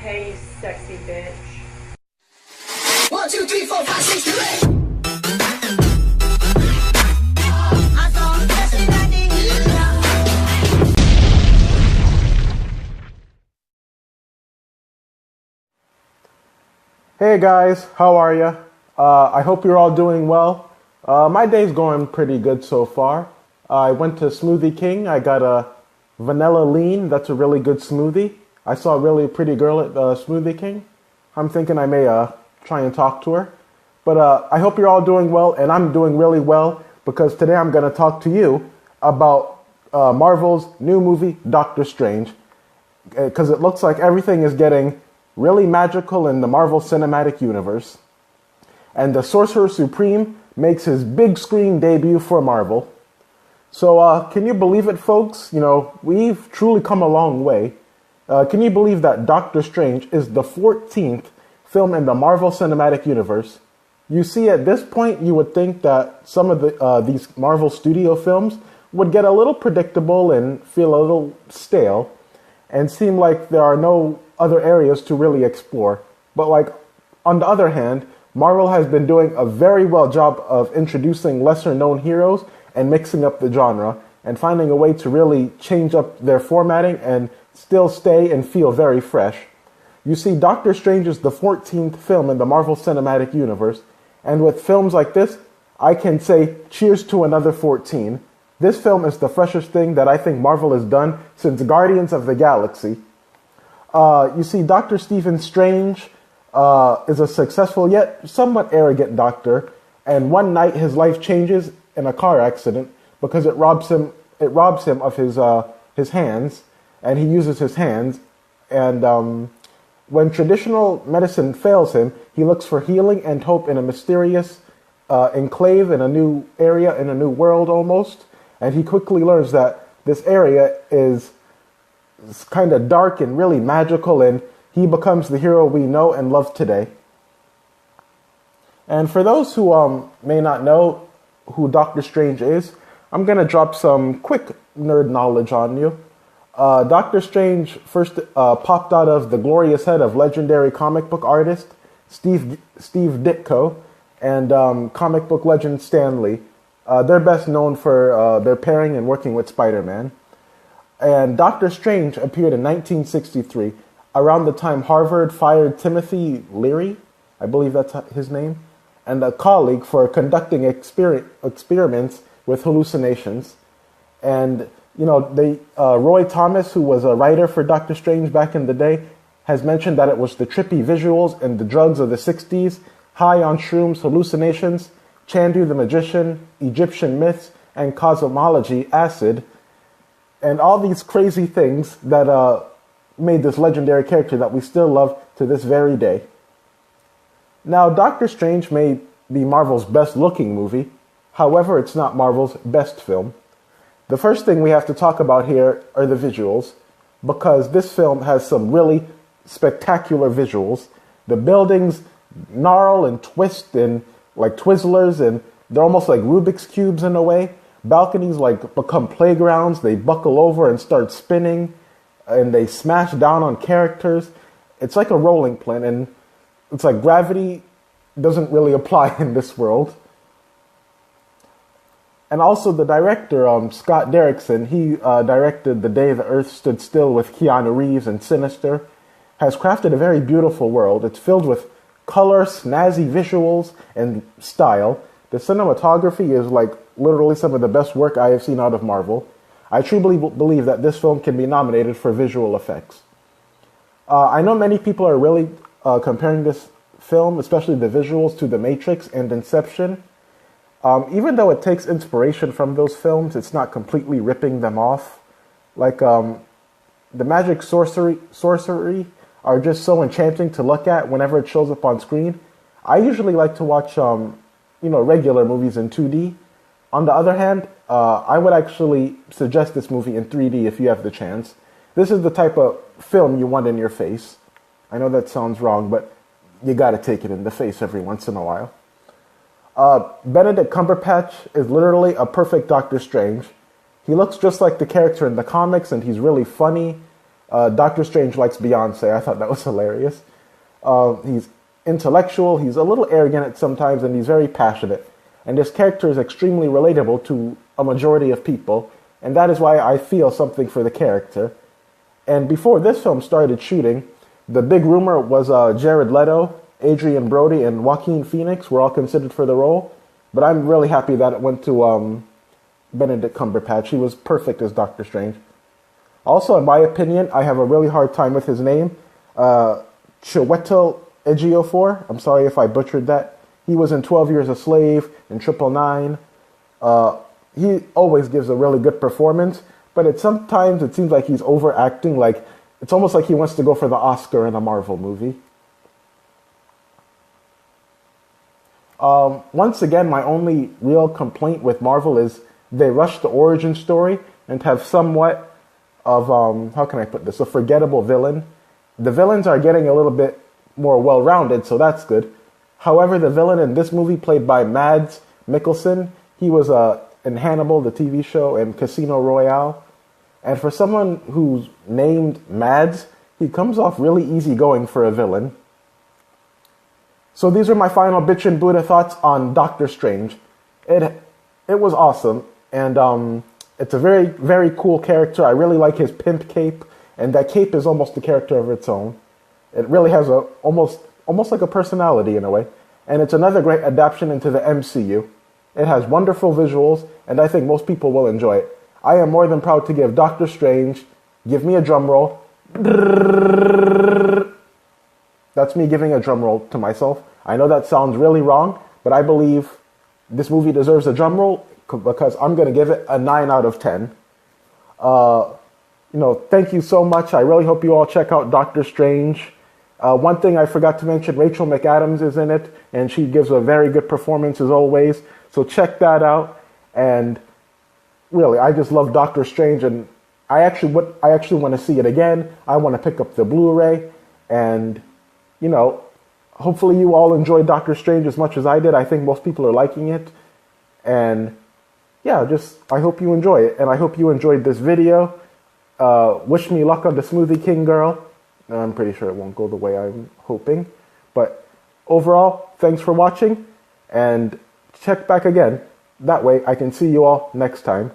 Hey, sexy bitch. 1, 2, 3, 4, 5, 6, 7, 8. Hey guys, how are ya? I hope you're all doing well. My day's going pretty good so far. I went to Smoothie King. I got a vanilla lean. That's a really good smoothie. I saw a really pretty girl at Smoothie King. I'm thinking I may try and talk to her. But I hope you're all doing well, and I'm doing really well because today I'm going to talk to you about Marvel's new movie, Doctor Strange. Because it looks like everything is getting really magical in the Marvel Cinematic Universe. And the Sorcerer Supreme makes his big screen debut for Marvel. So can you believe it, folks? You know, we've truly come a long way. Can you believe that Doctor Strange is the 14th film in the Marvel Cinematic Universe? You see, at this point, you would think that some of these Marvel Studio films would get a little predictable and feel a little stale and seem like there are no other areas to really explore. But like, on the other hand, Marvel has been doing a very well job of introducing lesser known heroes and mixing up the genre and finding a way to really change up their formatting and still stay and feel very fresh. You see, Doctor Strange is the 14th film in the Marvel Cinematic Universe, and with films like this, I can say cheers to another 14. This film is the freshest thing that I think Marvel has done since Guardians of the Galaxy. You see, Dr. Stephen Strange is a successful yet somewhat arrogant doctor, and one night his life changes in a car accident because it robs him of his hands, and he uses his hands. And when traditional medicine fails him, he looks for healing and hope in a mysterious enclave in a new area, in a new world almost. And he quickly learns that this area is kind of dark and really magical, and he becomes the hero we know and love today. And for those who may not know who Doctor Strange is, I'm going to drop some quick nerd knowledge on you. Doctor Strange first popped out of the glorious head of legendary comic book artist Steve Ditko and comic book legend Stan Lee. They're best known for their pairing and working with Spider-Man. And Doctor Strange appeared in 1963, around the time Harvard fired Timothy Leary, I believe that's his name, and a colleague for conducting experiments with hallucinations. And, you know, Roy Thomas, who was a writer for Doctor Strange back in the day, has mentioned that it was the trippy visuals and the drugs of the 60s, high on shrooms, hallucinations, Chandu the Magician, Egyptian myths, and cosmology acid, and all these crazy things that made this legendary character that we still love to this very day. Now, Doctor Strange may be Marvel's best-looking movie. However, it's not Marvel's best film. The first thing we have to talk about here are the visuals, because this film has some really spectacular visuals. The buildings gnarl and twist and like Twizzlers, and they're almost like Rubik's Cubes in a way. Balconies like become playgrounds. They buckle over and start spinning, and they smash down on characters. It's like a rolling pin, and it's like gravity doesn't really apply in this world. And also the director, Scott Derrickson, he directed The Day the Earth Stood Still with Keanu Reeves and Sinister, has crafted a very beautiful world. It's filled with color, snazzy visuals, and style. The cinematography is like literally some of the best work I have seen out of Marvel. I truly believe that this film can be nominated for visual effects. I know many people are really comparing this film, especially the visuals, to The Matrix and Inception. Even though it takes inspiration from those films, it's not completely ripping them off. Like, the magic sorcery are just so enchanting to look at whenever it shows up on screen. I usually like to watch, regular movies in 2D. On the other hand, I would actually suggest this movie in 3D if you have the chance. This is the type of film you want in your face. I know that sounds wrong, but you gotta take it in the face every once in a while. Benedict Cumberbatch is literally a perfect Doctor Strange. He looks just like the character in the comics, and he's really funny. Doctor Strange likes Beyonce. I thought that was hilarious. He's intellectual, he's a little arrogant at sometimes, and he's very passionate. And this character is extremely relatable to a majority of people, and that is why I feel something for the character. And before this film started shooting, the big rumor was Jared Leto, Adrian Brody, and Joaquin Phoenix were all considered for the role. But I'm really happy that it went to Benedict Cumberbatch. He was perfect as Doctor Strange. Also, in my opinion, I have a really hard time with his name. Chiwetel Ejiofor. I'm sorry if I butchered that. He was in 12 Years a Slave, in 999. He always gives a really good performance, but sometimes it seems like he's overacting. Like, it's almost like he wants to go for the Oscar in a Marvel movie. Once again, my only real complaint with Marvel is they rush the origin story and have somewhat of, how can I put this, a forgettable villain. The villains are getting a little bit more well-rounded, so that's good. However, the villain in this movie, played by Mads Mikkelsen, he was in Hannibal, the TV show, and Casino Royale. And for someone who's named Mads, he comes off really easygoing for a villain. So these are my final bitch and Buddha thoughts on Doctor Strange. It was awesome, and it's a very, very cool character. I really like his pimp cape, and that cape is almost a character of its own. It really has almost like a personality in a way. And it's another great adaptation into the MCU. It has wonderful visuals, and I think most people will enjoy it. I am more than proud to give Doctor Strange, give me a drum roll. That's me giving a drum roll to myself. I know that sounds really wrong, but I believe this movie deserves a drum roll because I'm going to give it a 9 out of 10. Thank you so much. I really hope you all check out Doctor Strange. One thing I forgot to mention, Rachel McAdams is in it, and she gives a very good performance as always. So check that out. And really, I just love Doctor Strange, and I actually want to see it again. I want to pick up the Blu-ray, and hopefully you all enjoyed Doctor Strange as much as I did. I think most people are liking it, and yeah, I hope you enjoy it, and I hope you enjoyed this video. Wish me luck on the Smoothie King girl. I'm pretty sure it won't go the way I'm hoping. But overall, thanks for watching, and check back again. That way I can see you all next time.